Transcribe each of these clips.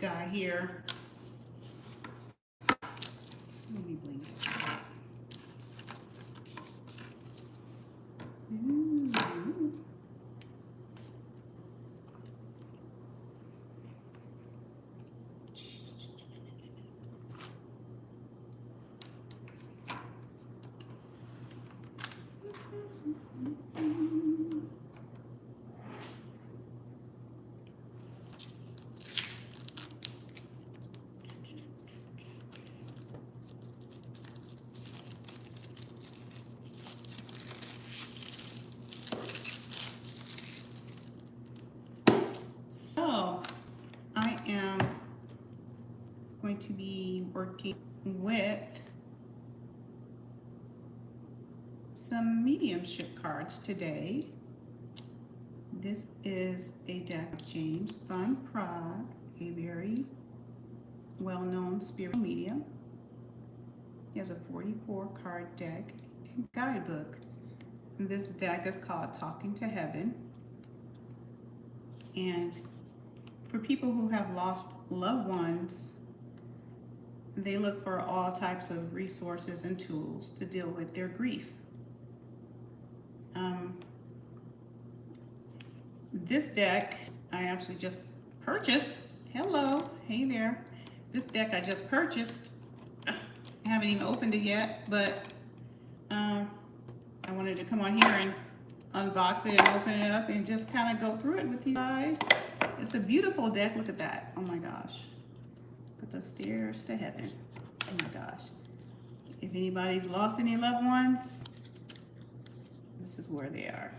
guy here. Let me blink it. Ooh. So I am going to be working with some mediumship cards today. This is a deck of James Van Praagh, a very well-known spiritual medium. He has a 44 card deck and guidebook. And this deck is called Talking to Heaven. And for people who have lost loved ones, they look for all types of resources and tools to deal with their grief. This deck I actually just purchased. Hello, hey there. This deck I just purchased. I haven't even opened it yet, but I wanted to come on here and unbox it and open it up and just kind of go through it with you guys. It's a beautiful deck. Look at that. Oh my gosh. Look at the stairs to heaven. Oh my gosh. If anybody's lost any loved ones, this is where they are.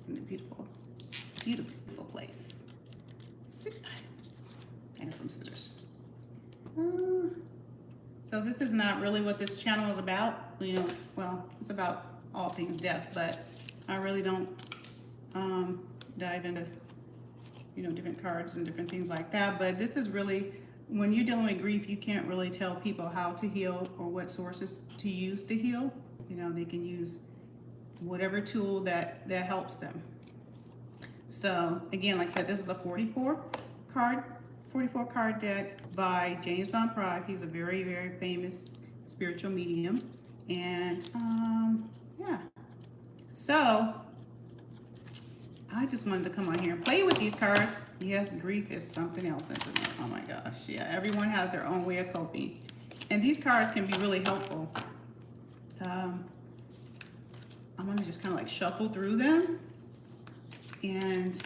In a beautiful, beautiful place. And some scissors. So this is not really what this channel is about. You know, well, it's about all things death, but I really don't dive into, you know, different cards and different things like that. But this is really, when you're dealing with grief, you can't really tell people how to heal or what sources to use to heal. You know, they can use whatever tool that helps them. So again, like I said, this is a 44 card deck by James Van Praagh. He's a very, very famous spiritual medium. And yeah, so I just wanted to come on here and play with these cards. Yes, grief is something else, isn't it? Oh my gosh, yeah, everyone has their own way of coping. And these cards can be really helpful. I'm gonna just kind of like shuffle through them. And,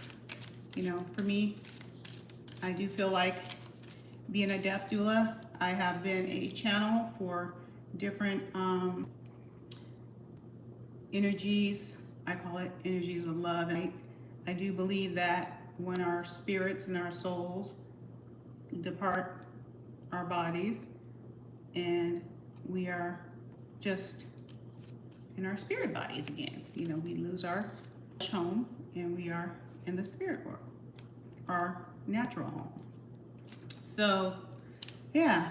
you know, for me, I do feel like being a death doula, I have been a channel for different energies. I call it energies of love. And I do believe that when our spirits and our souls depart our bodies and we are just in our spirit bodies again, you know, we lose our home and we are in the spirit world, our natural home. So yeah,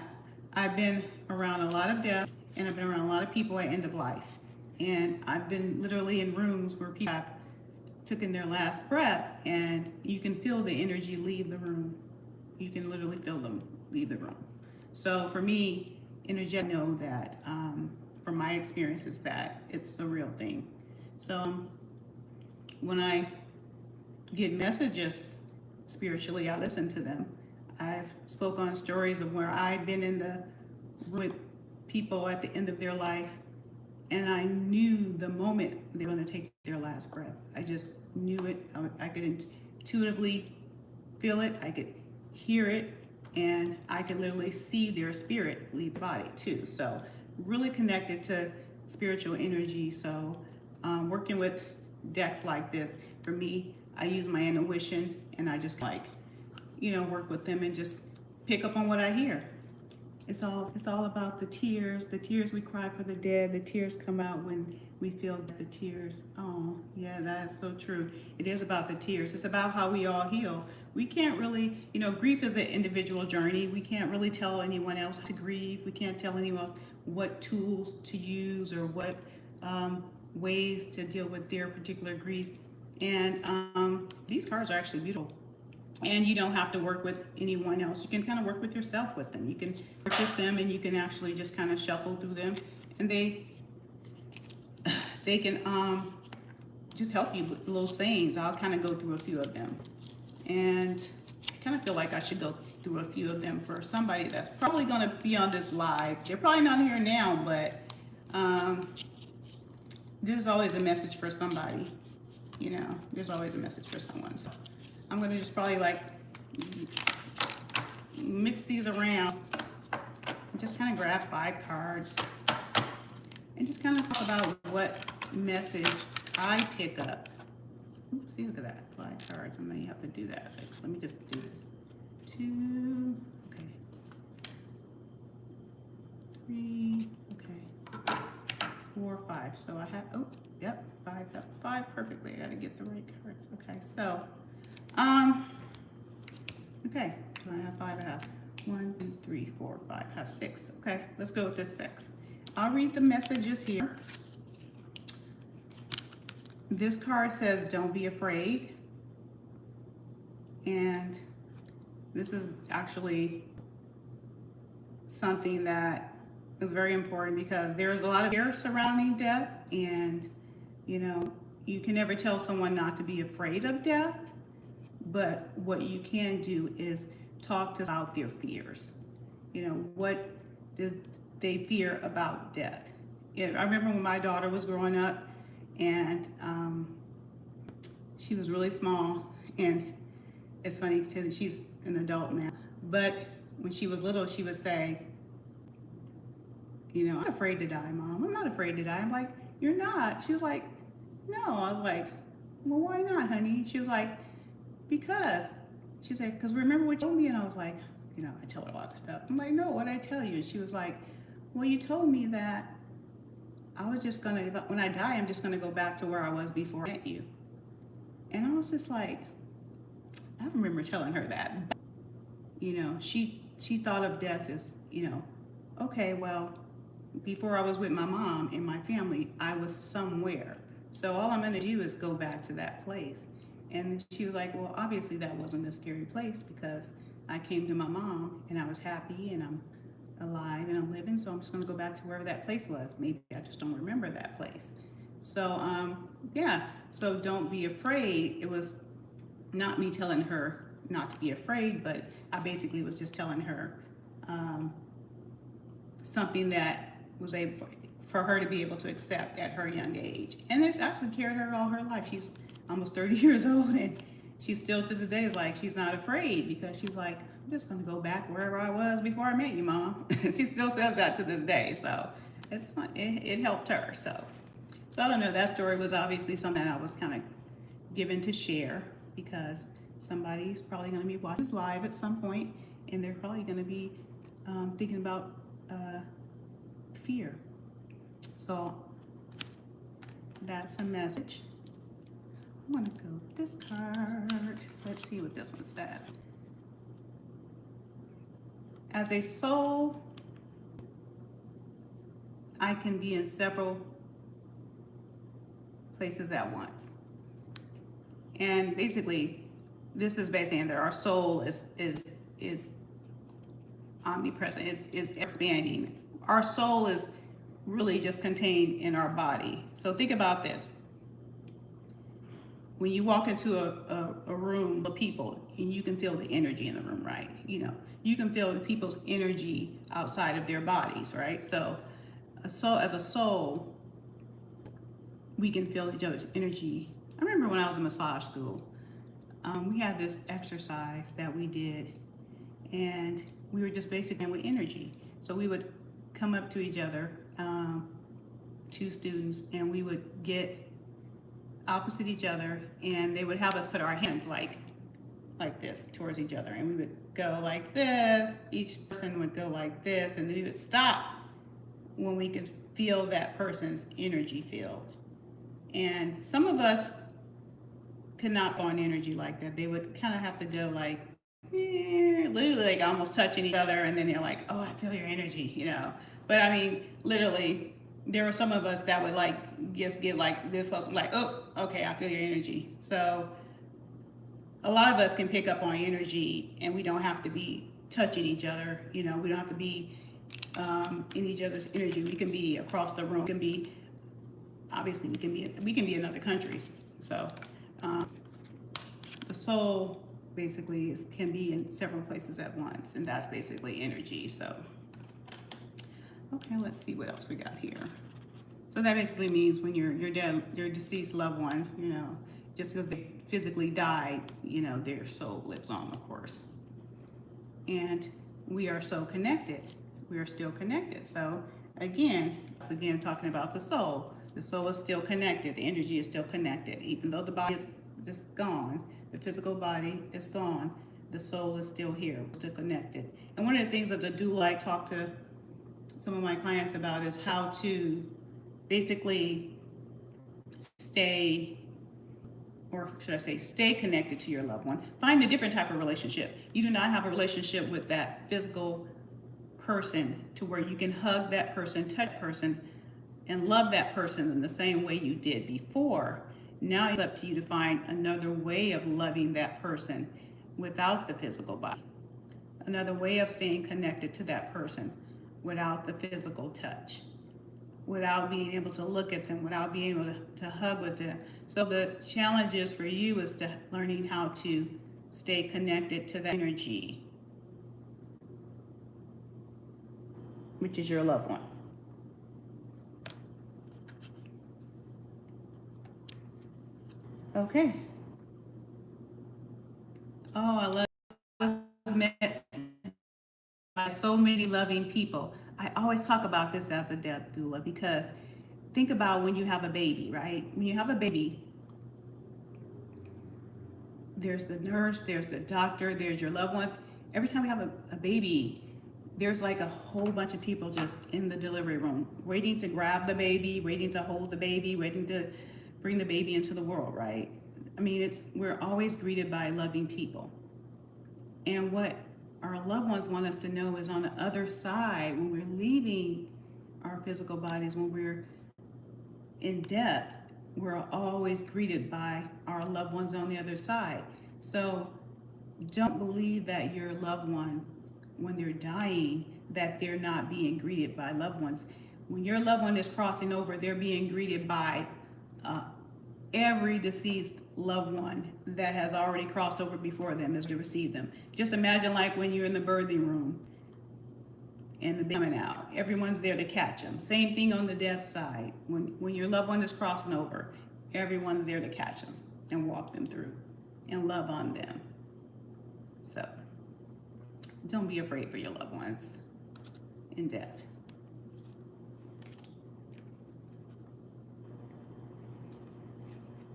I've been around a lot of death and I've been around a lot of people at end of life. And I've been literally in rooms where people have taken their last breath and you can feel the energy leave the room. You can literally feel them leave the room. So for me, energy, I know that from my experiences that it's the real thing. So when I get messages spiritually, I listen to them. I've spoke on stories of where I've been in the with people at the end of their life, and I knew the moment they were going to take their last breath. I just knew it. I could intuitively feel it. I could hear it, and I could literally see their spirit leave the body too. So really connected to spiritual energy. So working with decks like this, for me, I use my intuition and I just like, you know, work with them and just pick up on what I hear. It's all about the tears we cry for the dead. The tears come out when we feel the tears. Oh, yeah, that's so true. It is about the tears. It's about how we all heal. We can't really, you know, grief is an individual journey. We can't really tell anyone else to grieve. We can't tell anyone else what tools to use or what ways to deal with their particular grief. And these cards are actually beautiful. And you don't have to work with anyone else. You can kind of work with yourself with them. You can purchase them and you can actually just kind of shuffle through them. And they can just help you with little sayings. I'll kind of go through a few of them. And I kind of feel like I should go through a few of them for somebody that's probably going to be on this live. They're probably not here now, but there's always a message for somebody. You know, there's always a message for someone. So I'm going to just probably like mix these around and just kind of grab 5 cards and just kind of talk about what message I pick up. Oops, see, look at that, 5 cards. I know you have to do that. Let me just do this. 2, okay. 3, okay. 4, 5. So I have, oh, yep, 5 perfectly. I got to get the right cards. Okay, so, okay, do I have 5? I have 1, 2, 3, 4, 5. I have 6. Okay, let's go with this 6. I'll read the messages here. This card says, don't be afraid. And this is actually something that is very important because there's a lot of fear surrounding death. And, you know, you can never tell someone not to be afraid of death. But what you can do is talk to about their fears. You know, what did they fear about death? I remember when my daughter was growing up, and she was really small, and it's funny because she's an adult now, but when she was little, she would say, you know, I'm not afraid to die, Mom. I'm not afraid to die. I'm like, you're not. She was like, no. I was like, well, why not, honey? She was like, because. She said, because remember what you told me? And I was like, you know, I tell her a lot of stuff. I'm like, no, what did I tell you? And she was like, well, you told me that I was just going to, when I die, I'm just going to go back to where I was before I met you. And I was just like, I remember telling her that. You know, she thought of death as, you know, okay, well, before I was with my mom and my family, I was somewhere. So all I'm going to do is go back to that place. And she was like, well, obviously that wasn't a scary place because I came to my mom and I was happy and I'm alive and I'm living, so I'm just going to go back to wherever that place was. Maybe I just don't remember that place. So yeah, so don't be afraid. It was not me telling her not to be afraid, but I basically was just telling her something that was able for her to be able to accept at her young age. And it's actually carried her all her life. She's almost 30 years old, and she still to this day is like, she's not afraid because she's like, I'm just going to go back wherever I was before I met you, Mom. She still says that to this day. So it's fun. It helped her. So I don't know. That story was obviously something I was kind of given to share because somebody's probably going to be watching this live at some point, and they're probably going to be thinking about fear. So that's a message. I'm going to go with this card. Let's see what this one says. As a soul, I can be in several places at once. And basically, this is basically saying that our soul is omnipresent, is expanding. Our soul is really just contained in our body. So think about this. When you walk into a room of people and you can feel the energy in the room, right? You know, you can feel people's energy outside of their bodies, right? So as a soul, we can feel each other's energy. I remember when I was in massage school, we had this exercise that we did, and we were just basically with energy. So we would come up to each other, 2 students, and we would get opposite each other, and they would have us put our hands like this towards each other, and we would go like this. Each person would go like this, and then we would stop when we could feel that person's energy field. And some of us could not go on energy like that. They would kind of have to go like literally like almost touching each other, and then they're like, oh, I feel your energy, you know. But I mean, literally, there were some of us that would like just get like this close, like, oh, okay, I feel your energy. So a lot of us can pick up on energy, and we don't have to be touching each other. You know, we don't have to be in each other's energy. We can be across the room. We can be, obviously, we can be in other countries. So the soul basically can be in several places at once, and that's basically energy. So okay, let's see what else we got here. So that basically means when your dead, your deceased loved one, you know, just because they physically died, you know, their soul lives on, of course. And we are so connected. We are still connected. So again, it's again talking about the soul. The soul is still connected. The energy is still connected. Even though the body is just gone, the physical body is gone, the soul is still here, still connected. And one of the things that I do like talk to some of my clients about is how to basically stay, or should I say, stay connected to your loved one. Find a different type of relationship. You do not have a relationship with that physical person to where you can hug that person, touch that person, and love that person in the same way you did before. Now it's up to you to find another way of loving that person without the physical body. Another way of staying connected to that person without the physical touch, without being able to look at them, without being able to hug with them. So the challenge is for you is to learning how to stay connected to that energy, which is your loved one. Okay. Oh, I was met by so many loving people. I always talk about this as a death doula because think about when you have a baby, right? When you have a baby, there's the nurse, there's the doctor, there's your loved ones. Every time we have a baby, there's like a whole bunch of people just in the delivery room waiting to grab the baby, waiting to hold the baby, waiting to bring the baby into the world, right? I mean, we're always greeted by loving people. And what our loved ones want us to know is on the other side, when we're leaving our physical bodies, when we're in death, we're always greeted by our loved ones on the other side. So don't believe that your loved ones, when they're dying, that they're not being greeted by loved ones. When your loved one is crossing over, they're being greeted by every deceased loved one that has already crossed over before them is to receive them. Just imagine like when you're in the birthing room and the baby coming out, everyone's there to catch them. Same thing on the death side. When your loved one is crossing over, everyone's there to catch them and walk them through and love on them. So don't be afraid for your loved ones in death.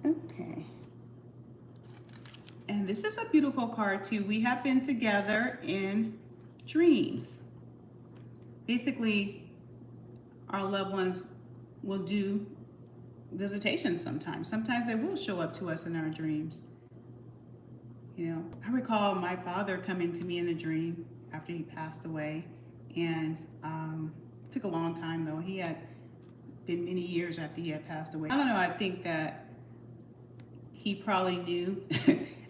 Okay. And this is a beautiful card too. We have been together in dreams. Basically, our loved ones will do visitations sometimes. Sometimes they will show up to us in our dreams. You know, I recall my father coming to me in a dream after he passed away, and it took a long time though. He had been many years after he had passed away. I don't know, I think that he probably knew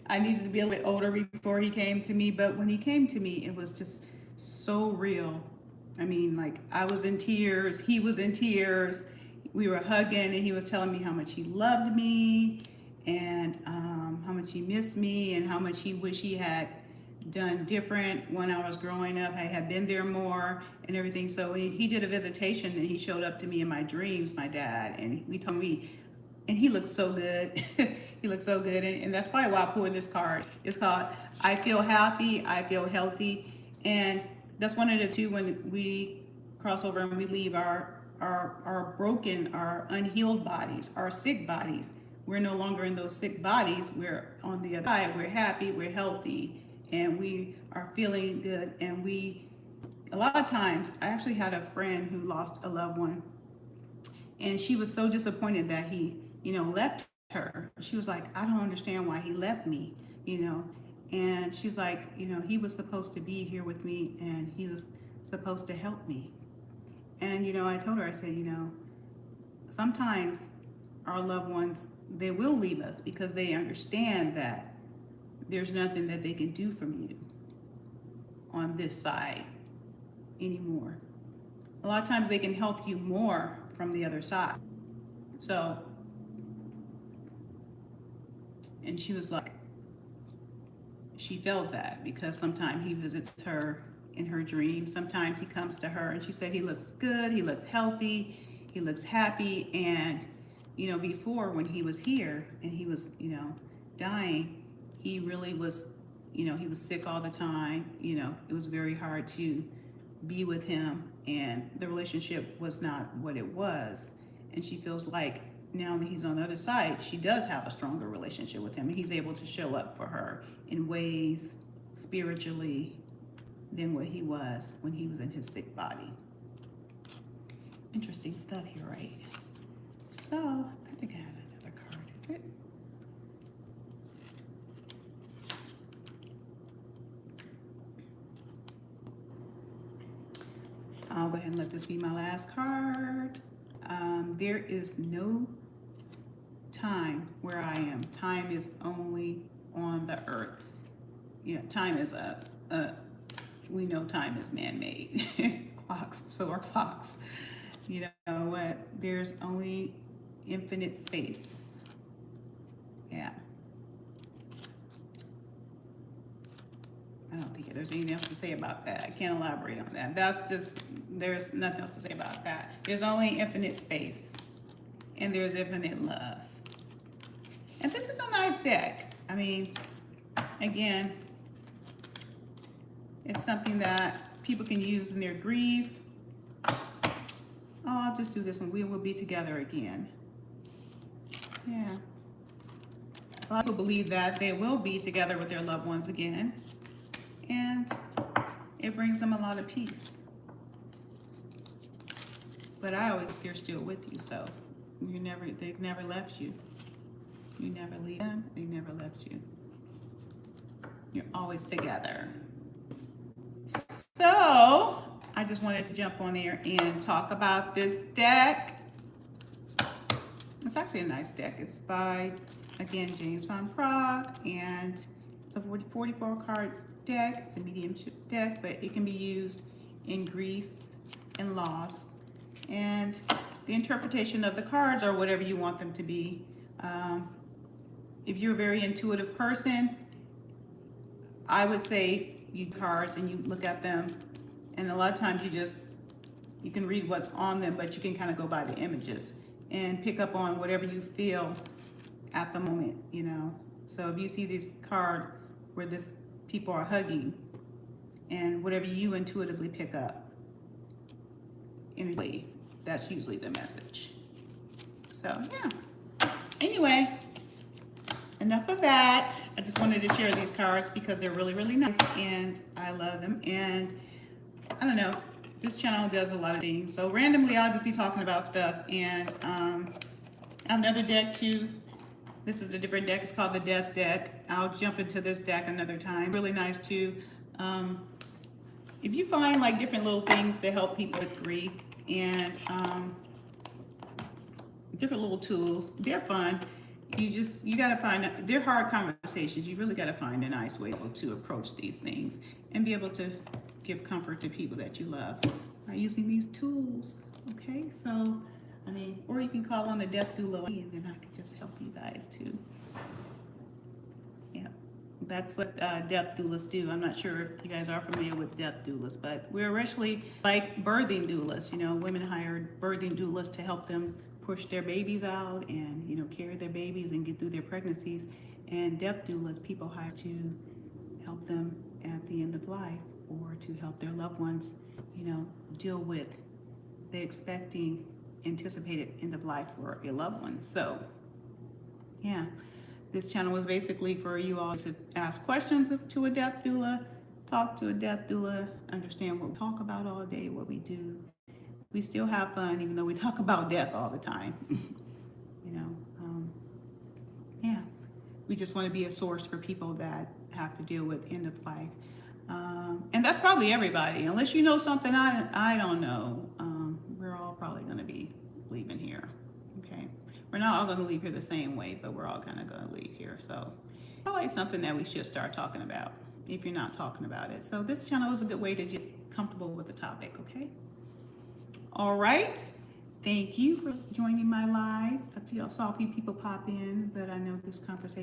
I needed to be a little bit older before he came to me, but when he came to me, it was just so real. I mean, like, I was in tears, he was in tears, we were hugging, and he was telling me how much he loved me, and how much he missed me, and how much he wished he had done different when I was growing up. I had been there more and everything. So he did a visitation, and he showed up to me in my dreams, my dad, and we told me, and he looked so good. He looked so good, and that's probably why I pulled this card. It's called I Feel Happy, I Feel Healthy, and that's one of the two when we cross over and we leave our broken, our unhealed bodies, our sick bodies. We're no longer in those sick bodies. We're on the other side. We're happy, we're healthy, and we are feeling good. And a lot of times, I actually had a friend who lost a loved one, and she was so disappointed that he, left her. She was like, I don't understand why he left me, and she's like, he was supposed to be here with me, and he was supposed to help me. And, I told her, I said, sometimes our loved ones, they will leave us because they understand that there's nothing that they can do from you on this side anymore. A lot of times they can help you more from the other side. So, and she was like, she felt that because sometimes he visits her in her dreams. Sometimes he comes to her and she said he looks good, he looks healthy, he looks happy. And, before when he was here and he was, dying, he really was, he was sick all the time. It was very hard to be with him and the relationship was not what it was. And she feels like now that he's on the other side, she does have a stronger relationship with him and he's able to show up for her in ways spiritually than what he was when he was in his sick body. Interesting stuff here, right? So I think I had another card. Is it? I'll go ahead and let this be my last card. There is no time where I am. Time is only on the earth. Yeah, time is we know time is man-made. Clocks, so are clocks. You know what? There's only infinite space. Yeah. I don't think there's anything else to say about that. I can't elaborate on that. That's just, there's nothing else to say about that. There's only infinite space and there's infinite love. And this is a nice deck. I mean, again, it's something that people can use in their grief. Oh, I'll just do this one. We will be together again. Yeah. A lot of people believe that they will be together with their loved ones again. And it brings them a lot of peace. But I always think they're still with you, so they've never left you. You never leave them, they never left you. You're always together. So I just wanted to jump on there and talk about this deck. It's actually a nice deck. It's by, again, James Van Praagh, and it's a 44 card deck. It's a mediumship deck, but it can be used in grief and loss. And the interpretation of the cards are whatever you want them to be. If you're a very intuitive person, I would say you cards and you look at them, and a lot of times you can read what's on them, but you can kind of go by the images and pick up on whatever you feel at the moment, So if you see this card where people are hugging, and whatever you intuitively pick up, anyway, that's usually the message. So yeah. Anyway, enough of that. I just wanted to share these cards because they're really, really nice and I love them. And I don't know, this channel does a lot of things. So randomly I'll just be talking about stuff. And I have another deck too. This is a different deck. It's called the Death Deck. I'll jump into this deck another time. Really nice too. If you find like different little things to help people with grief and different little tools, they're fun. You got to find, they're hard conversations. You really got to find a nice way to approach these things and be able to give comfort to people that you love by using these tools. Okay, so, I mean, or you can call on a death doula and then I can just help you guys too. Yeah, that's what death doulas do. I'm not sure if you guys are familiar with death doulas, but we're actually like birthing doulas. Women hired birthing doulas to help them push their babies out and carry their babies and get through their pregnancies. And death doulas, people hire to help them at the end of life or to help their loved ones deal with the anticipated end of life for a loved one. So yeah, this channel was basically for you all to ask questions to a death doula, talk to a death doula, understand what we talk about all day, what we do. We still have fun, even though we talk about death all the time. Yeah, we just want to be a source for people that have to deal with end of life. And that's probably everybody, unless you know something I don't know. We're all probably going to be leaving here. Okay. We're not all going to leave here the same way, but we're all kind of going to leave here. So probably something that we should start talking about if you're not talking about it. So this channel is a good way to get comfortable with the topic, okay? All right. Thank you for joining my live. Saw a few people pop in, but I know this conversation